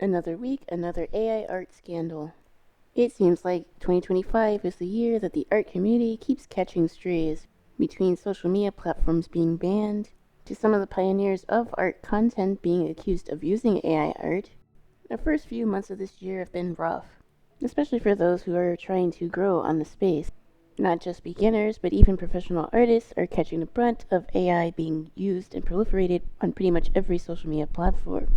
Another week, another AI art scandal. It seems like 2025 is the year that the art community keeps catching strays, between social media platforms being banned, to some of the pioneers of art content being accused of using AI art. The first few months of this year have been rough, especially for those who are trying to grow on the space. Not just beginners, but even professional artists are catching the brunt of AI being used and proliferated on pretty much every social media platform.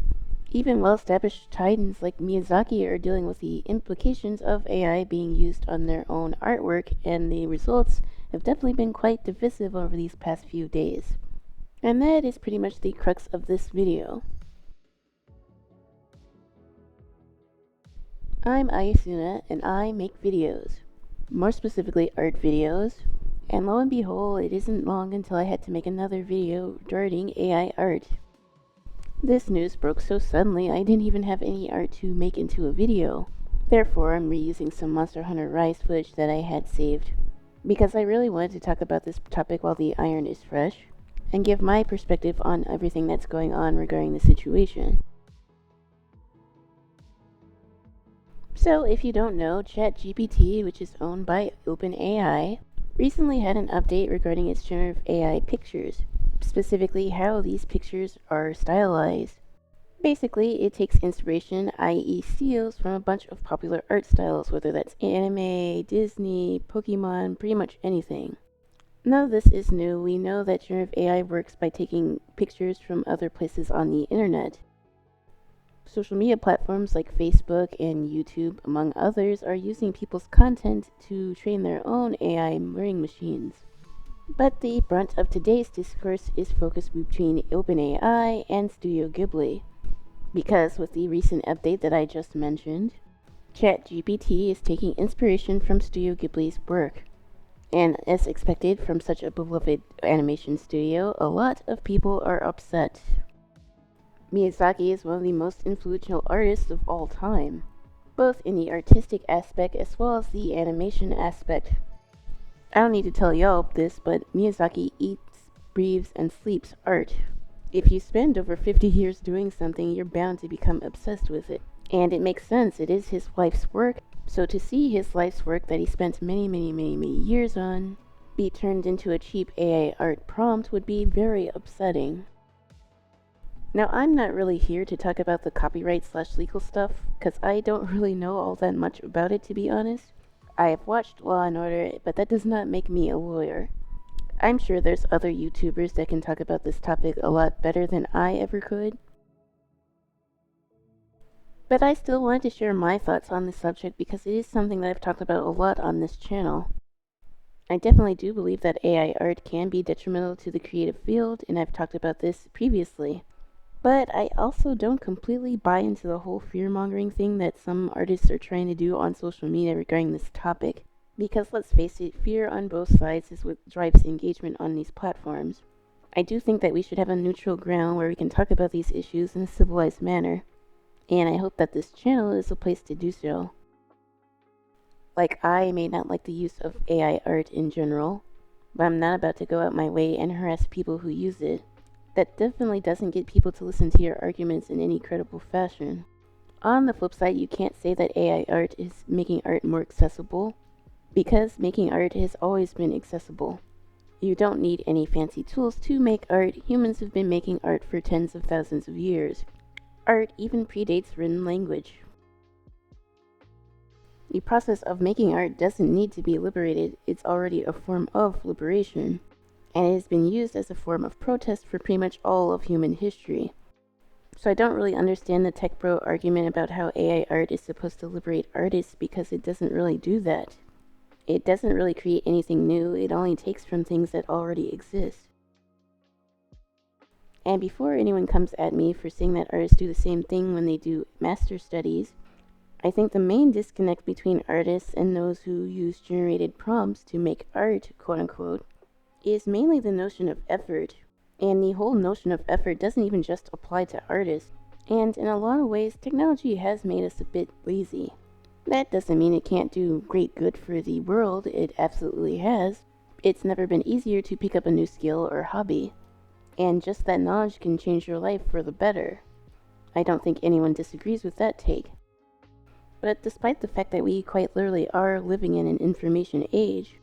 Even well-established titans like Miyazaki are dealing with the implications of AI being used on their own artwork, and the results have definitely been quite divisive over these past few days. And that is pretty much the crux of this video. I'm Ayasuna, and I make videos. More specifically, art videos. And lo and behold, it isn't long until I had to make another video regarding AI art. This news broke so suddenly I didn't even have any art to make into a video. Therefore, I'm reusing some Monster Hunter Rise footage that I had saved, because I really wanted to talk about this topic while the iron is fresh, and give my perspective on everything that's going on regarding the situation. So, if you don't know, ChatGPT, which is owned by OpenAI, recently had an update regarding its generative AI pictures, specifically how these pictures are stylized. Basically, it takes inspiration, i.e. steals, from a bunch of popular art styles, whether that's anime, Disney, Pokemon, pretty much anything. None of this is new. We know that generative AI works by taking pictures from other places on the internet. Social media platforms like Facebook and YouTube, among others, are using people's content to train their own AI learning machines. But the brunt of today's discourse is focused between OpenAI and Studio Ghibli. Because with the recent update that I just mentioned, ChatGPT is taking inspiration from Studio Ghibli's work. And as expected from such a beloved animation studio, a lot of people are upset. Miyazaki is one of the most influential artists of all time, both in the artistic aspect as well as the animation aspect. I don't need to tell y'all this, but Miyazaki eats, breathes, and sleeps art. If you spend over 50 years doing something, you're bound to become obsessed with it. And it makes sense, it is his life's work, so to see his life's work that he spent many years on be turned into a cheap AI art prompt would be very upsetting. Now, I'm not really here to talk about the copyright/legal stuff, because I don't really know all that much about it, to be honest. I have watched Law & Order, but that does not make me a lawyer. I'm sure there's other YouTubers that can talk about this topic a lot better than I ever could. But I still wanted to share my thoughts on this subject because it is something that I've talked about a lot on this channel. I definitely do believe that AI art can be detrimental to the creative field, and I've talked about this previously. But I also don't completely buy into the whole fear-mongering thing that some artists are trying to do on social media regarding this topic. Because let's face it, fear on both sides is what drives engagement on these platforms. I do think that we should have a neutral ground where we can talk about these issues in a civilized manner, and I hope that this channel is a place to do so. Like, I may not like the use of AI art in general, but I'm not about to go out my way and harass people who use it. That definitely doesn't get people to listen to your arguments in any credible fashion. On the flip side, you can't say that AI art is making art more accessible, because making art has always been accessible. You don't need any fancy tools to make art. Humans have been making art for tens of thousands of years. Art even predates written language. The process of making art doesn't need to be liberated, it's already a form of liberation, and it has been used as a form of protest for pretty much all of human history. So I don't really understand the tech bro argument about how AI art is supposed to liberate artists, because it doesn't really do that. It doesn't really create anything new, it only takes from things that already exist. And before anyone comes at me for saying that artists do the same thing when they do master studies, I think the main disconnect between artists and those who use generated prompts to make art, quote unquote, is mainly the notion of effort. And the whole notion of effort doesn't even just apply to artists. And in a lot of ways, technology has made us a bit lazy. That doesn't mean it can't do great good for the world, it absolutely has. It's never been easier to pick up a new skill or hobby. And just that knowledge can change your life for the better. I don't think anyone disagrees with that take. But despite the fact that we quite literally are living in an information age,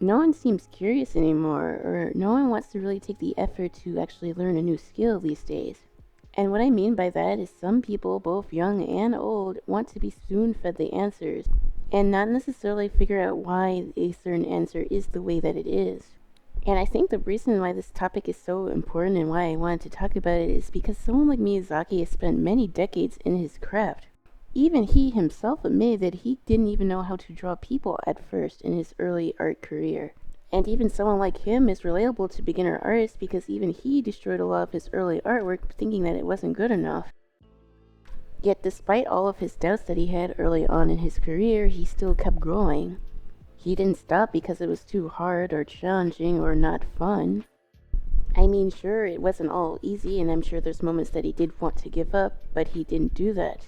no one seems curious anymore, or no one wants to really take the effort to actually learn a new skill these days. And what I mean by that is some people, both young and old, want to be spoon-fed the answers, and not necessarily figure out why a certain answer is the way that it is. And I think the reason why this topic is so important and why I wanted to talk about it is because someone like Miyazaki has spent many decades in his craft. Even he himself admitted that he didn't even know how to draw people at first in his early art career. And even someone like him is relatable to beginner artists because even he destroyed a lot of his early artwork thinking that it wasn't good enough. Yet despite all of his doubts that he had early on in his career, he still kept growing. He didn't stop because it was too hard or challenging or not fun. I mean, sure, it wasn't all easy, and I'm sure there's moments that he did want to give up, but he didn't do that.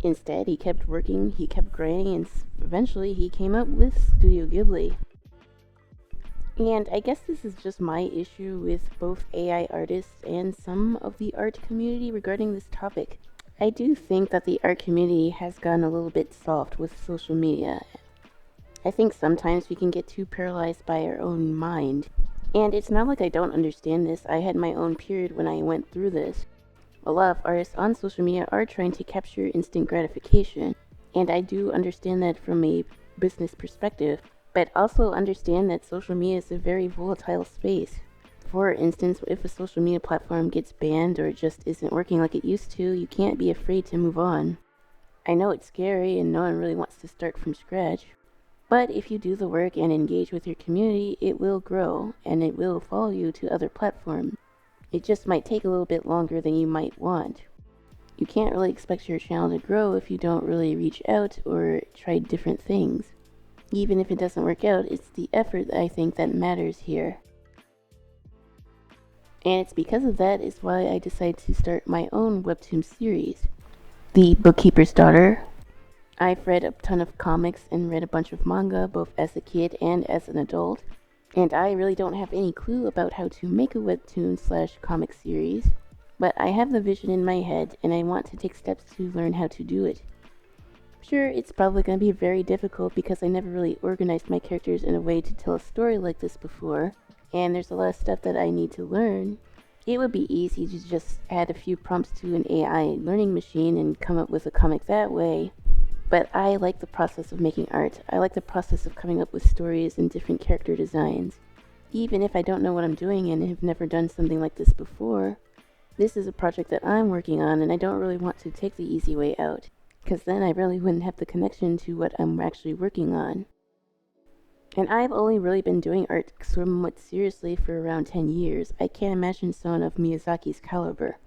Instead, he kept working, he kept grinding, and eventually he came up with Studio Ghibli. And I guess this is just my issue with both AI artists and some of the art community regarding this topic. I do think that the art community has gotten a little bit soft with social media. I think sometimes we can get too paralyzed by our own mind. And it's not like I don't understand this. I had my own period when I went through this. A lot of artists on social media are trying to capture instant gratification. And I do understand that from a business perspective, but also understand that social media is a very volatile space. For instance, if a social media platform gets banned or just isn't working like it used to, you can't be afraid to move on. I know it's scary and no one really wants to start from scratch, but if you do the work and engage with your community, it will grow and it will follow you to other platforms. It just might take a little bit longer than you might want. You can't really expect your channel to grow if you don't really reach out or try different things. Even if it doesn't work out, it's the effort I think that matters here. And it's because of that is why I decided to start my own webtoon series, The Bookkeeper's Daughter. I've read a ton of comics and read a bunch of manga, both as a kid and as an adult, and I really don't have any clue about how to make a webtoon/comic series, but I have the vision in my head and I want to take steps to learn how to do it. Sure, it's probably going to be very difficult because I never really organized my characters in a way to tell a story like this before, and there's a lot of stuff that I need to learn. It would be easy to just add a few prompts to an AI learning machine and come up with a comic that way, but I like the process of making art. I like the process of coming up with stories and different character designs. Even if I don't know what I'm doing and have never done something like this before, this is a project that I'm working on and I don't really want to take the easy way out, because then I really wouldn't have the connection to what I'm actually working on. And I've only really been doing art somewhat seriously for around 10 years. I can't imagine someone of Miyazaki's caliber.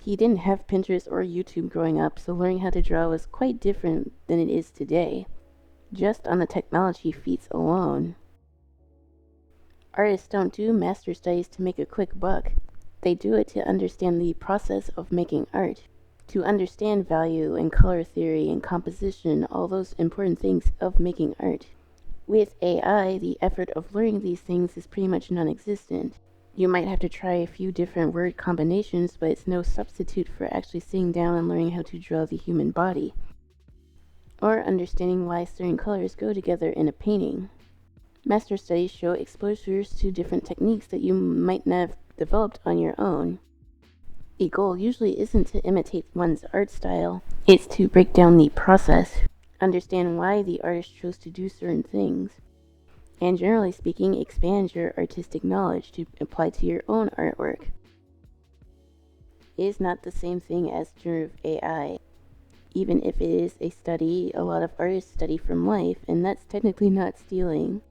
He didn't have Pinterest or YouTube growing up, so learning how to draw was quite different than it is today, just on the technology feats alone. Artists don't do master studies to make a quick buck. They do it to understand the process of making art, to understand value and color theory and composition, all those important things of making art. With AI, the effort of learning these things is pretty much non-existent. You might have to try a few different word combinations, but it's no substitute for actually sitting down and learning how to draw the human body, or understanding why certain colors go together in a painting. Master studies show exposures to different techniques that you might not have developed on your own. The goal usually isn't to imitate one's art style, it's to break down the process, understand why the artist chose to do certain things, and generally speaking, expand your artistic knowledge to apply to your own artwork. It is not the same thing as generative AI. Even if it is a study, a lot of artists study from life, and that's technically not stealing.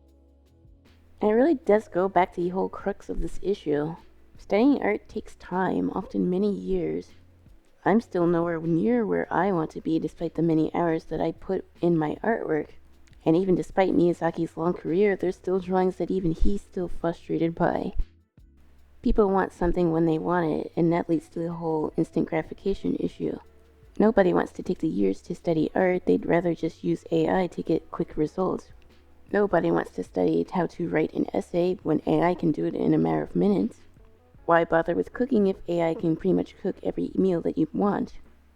And it really does go back to the whole crux of this issue. Studying art takes time, often many years. I'm still nowhere near where I want to be despite the many hours that I put in my artwork. And even despite Miyazaki's long career, there's still drawings that even he's still frustrated by. People want something when they want it, and that leads to the whole instant gratification issue. Nobody wants to take the years to study art, they'd rather just use AI to get quick results. Nobody wants to study how to write an essay when AI can do it in a matter of minutes. Why bother with cooking if AI can pretty much cook every meal that you want?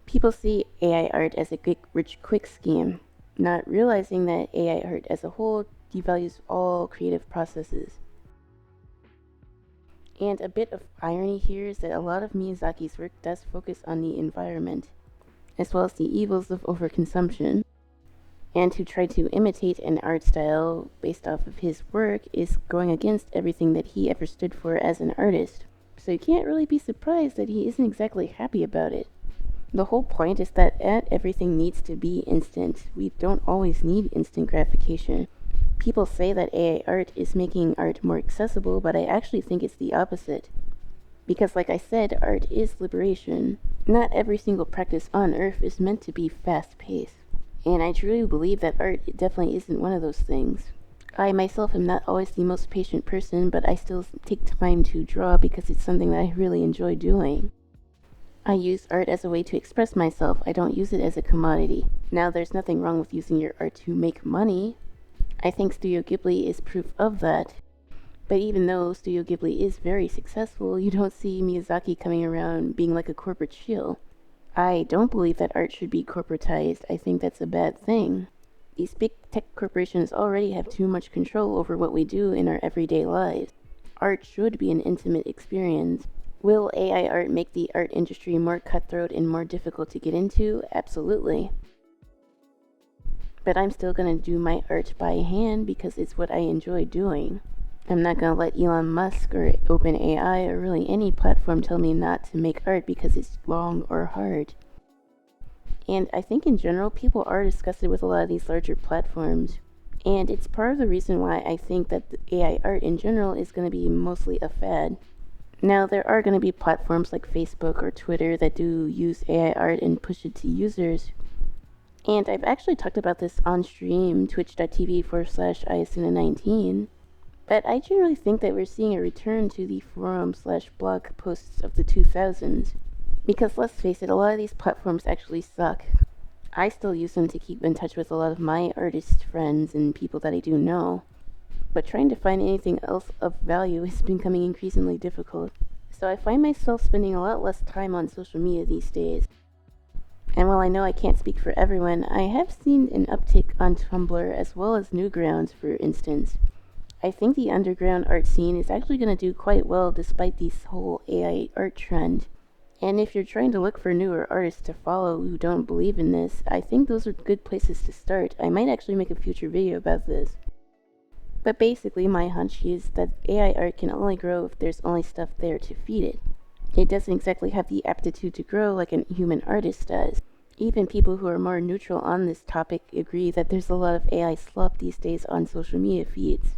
People see AI art as a rich quick scheme, not realizing that AI art as a whole devalues all creative processes. And a bit of irony here is that a lot of Miyazaki's work does focus on the environment, as well as the evils of overconsumption. And to try to imitate an art style based off of his work is going against everything that he ever stood for as an artist. So you can't really be surprised that he isn't exactly happy about it. The whole point is that everything needs to be instant. We don't always need instant gratification. People say that AI art is making art more accessible, but I actually think it's the opposite. Because like I said, art is liberation. Not every single practice on earth is meant to be fast-paced. And I truly believe that art definitely isn't one of those things. I myself am not always the most patient person, but I still take time to draw because it's something that I really enjoy doing. I use art as a way to express myself. I don't use it as a commodity. Now, there's nothing wrong with using your art to make money. I think Studio Ghibli is proof of that. But even though Studio Ghibli is very successful, you don't see Miyazaki coming around being like a corporate shill. I don't believe that art should be corporatized. I think that's a bad thing. These big tech corporations already have too much control over what we do in our everyday lives. Art should be an intimate experience. Will AI art make the art industry more cutthroat and more difficult to get into? Absolutely. But I'm still going to do my art by hand because it's what I enjoy doing. I'm not going to let Elon Musk or OpenAI or really any platform tell me not to make art because it's long or hard. And I think in general, people are disgusted with a lot of these larger platforms. And it's part of the reason why I think that the AI art in general is going to be mostly a fad. Now, there are going to be platforms like Facebook or Twitter that do use AI art and push it to users. And I've actually talked about this on stream, twitch.tv/iasuna19. But I generally think that we're seeing a return to the forum/blog posts of the 2000s. Because let's face it, a lot of these platforms actually suck. I still use them to keep in touch with a lot of my artist friends and people that I do know. But trying to find anything else of value is becoming increasingly difficult. So I find myself spending a lot less time on social media these days. And while I know I can't speak for everyone, I have seen an uptick on Tumblr as well as Newgrounds, for instance. I think the underground art scene is actually going to do quite well despite this whole AI art trend. And if you're trying to look for newer artists to follow who don't believe in this, I think those are good places to start. I might actually make a future video about this. But basically, my hunch is that AI art can only grow if there's only stuff there to feed it. It doesn't exactly have the aptitude to grow like a human artist does. Even people who are more neutral on this topic agree that there's a lot of AI slop these days on social media feeds.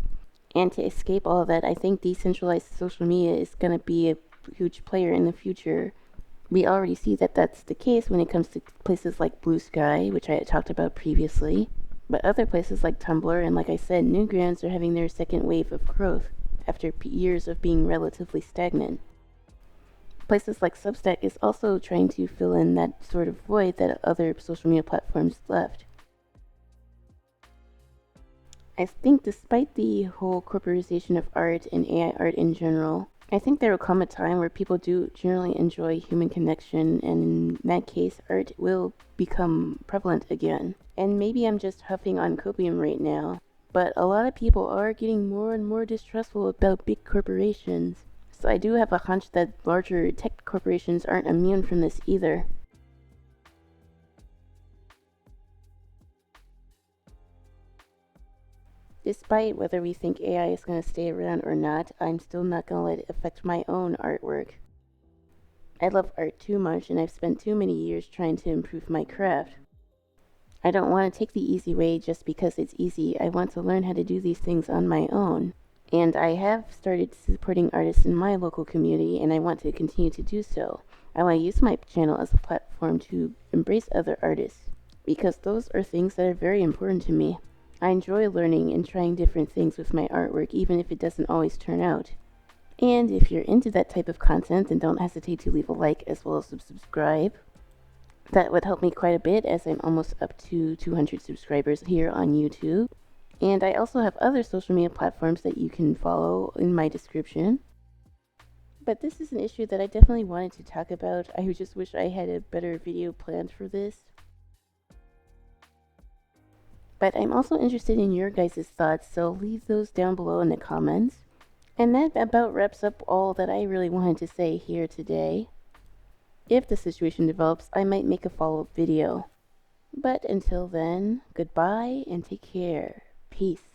And to escape all of that, I think decentralized social media is going to be a huge player in the future. We already see that that's the case when it comes to places like Blue Sky, which I had talked about previously. But other places like Tumblr and, like I said, Newgrounds are having their second wave of growth after years of being relatively stagnant. Places like Substack is also trying to fill in that sort of void that other social media platforms left. I think despite the whole corporatization of art and AI art in general, I think there will come a time where people do generally enjoy human connection, and in that case, art will become prevalent again. And maybe I'm just huffing on copium right now, but a lot of people are getting more and more distrustful about big corporations. So I do have a hunch that larger tech corporations aren't immune from this either. Despite whether we think AI is going to stay around or not, I'm still not going to let it affect my own artwork. I love art too much, and I've spent too many years trying to improve my craft. I don't want to take the easy way just because it's easy. I want to learn how to do these things on my own. And I have started supporting artists in my local community, and I want to continue to do so. I want to use my channel as a platform to embrace other artists, because those are things that are very important to me. I enjoy learning and trying different things with my artwork, even if it doesn't always turn out. And if you're into that type of content, then don't hesitate to leave a like as well as subscribe. That would help me quite a bit, as I'm almost up to 200 subscribers here on YouTube. And I also have other social media platforms that you can follow in my description. But this is an issue that I definitely wanted to talk about. I just wish I had a better video planned for this. But I'm also interested in your guys' thoughts, so leave those down below in the comments. And that about wraps up all that I really wanted to say here today. If the situation develops, I might make a follow-up video. But until then, goodbye and take care. Peace.